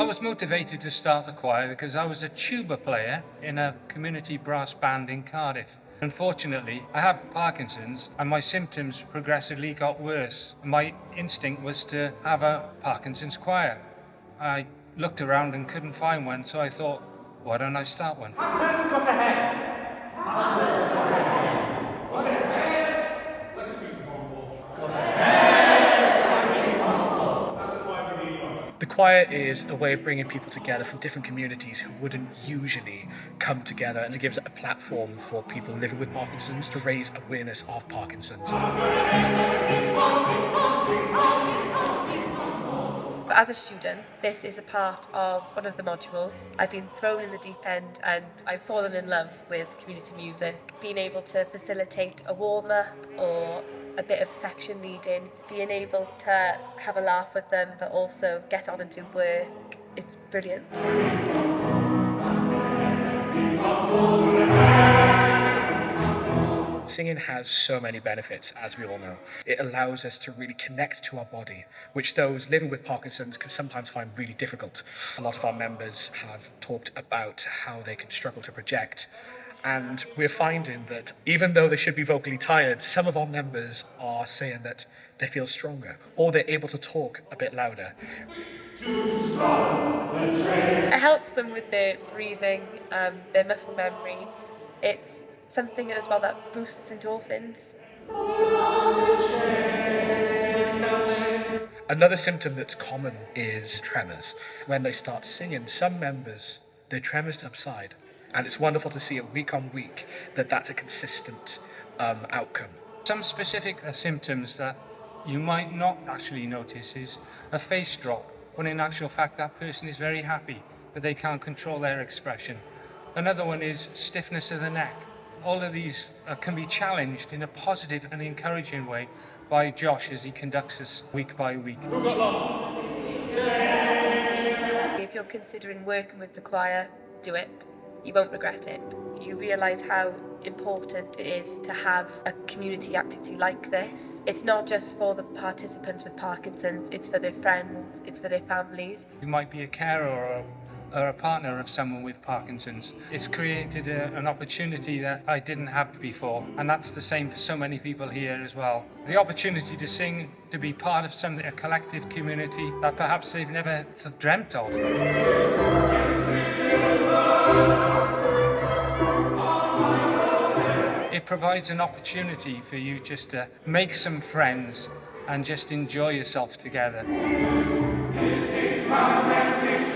was motivated to start the choir because I was a tuba player in a community brass band in Cardiff. Unfortunately, I have Parkinson's and my symptoms progressively got worse. My instinct was to have a Parkinson's choir. I looked around and couldn't find one, so I thought, why don't I start one? The choir is a way of bringing people together from different communities who wouldn't usually come together, and it gives a platform for people living with Parkinson's to raise awareness of Parkinson's. As a student, this is a part of one of the modules. I've been thrown in the deep end and I've fallen in love with community music. Being able to facilitate a warm-up or a bit of section leading, being able to have a laugh with them but also get on and do work is brilliant. Singing has so many benefits, as we all know. It allows us to really connect to our body, which those living with Parkinson's can sometimes find really difficult. A lot of our members have talked about how they can struggle to project, and we're finding that even though they should be vocally tired, some of our members are saying that they feel stronger, or they're able to talk a bit louder. It helps them with their breathing, their muscle memory. It's something as well that boosts endorphins. Another symptom that's common is tremors. When they start singing, some members, their tremors subside. And it's wonderful to see it week on week that that's a consistent outcome. Some specific symptoms that you might not actually notice is a face drop, when in actual fact that person is very happy, but they can't control their expression. Another one is stiffness of the neck. All of these can be challenged in a positive and encouraging way by Josh as he conducts us week by week. Who got lost? If you're considering working with the choir, do it. You won't regret it. You realise how important it is to have a community activity like this. It's not just for the participants with Parkinson's, it's for their friends, it's for their families. You might be a carer or a partner of someone with Parkinson's. It's created an opportunity that I didn't have before, and that's the same for so many people here as well. The opportunity to sing, to be part of a collective community that perhaps they've never dreamt of. It provides an opportunity for you just to make some friends and just enjoy yourself together. This is my message.